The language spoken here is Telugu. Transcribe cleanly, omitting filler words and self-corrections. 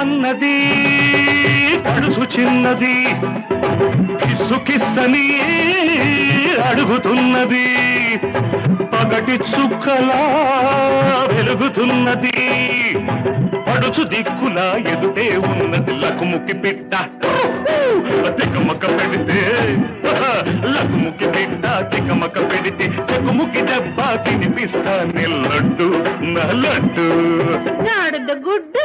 రమ్మన్నది కడుసు చిన్నది కిస్సుకిస్తని అడుగుతున్నది పగటి చుక్కలా వెలుగుతున్నది పడుచు దిక్కులా ఎదుటే ఉన్నది లకుముకి పిట్ట తికమక పెడితే లకుముకి పిట్ట తికమక పెడితే చెకుముకి దెబ్బ తినిపిస్తా నిల్లడ్డు నల్లడ్డు గాడిద గుడ్డు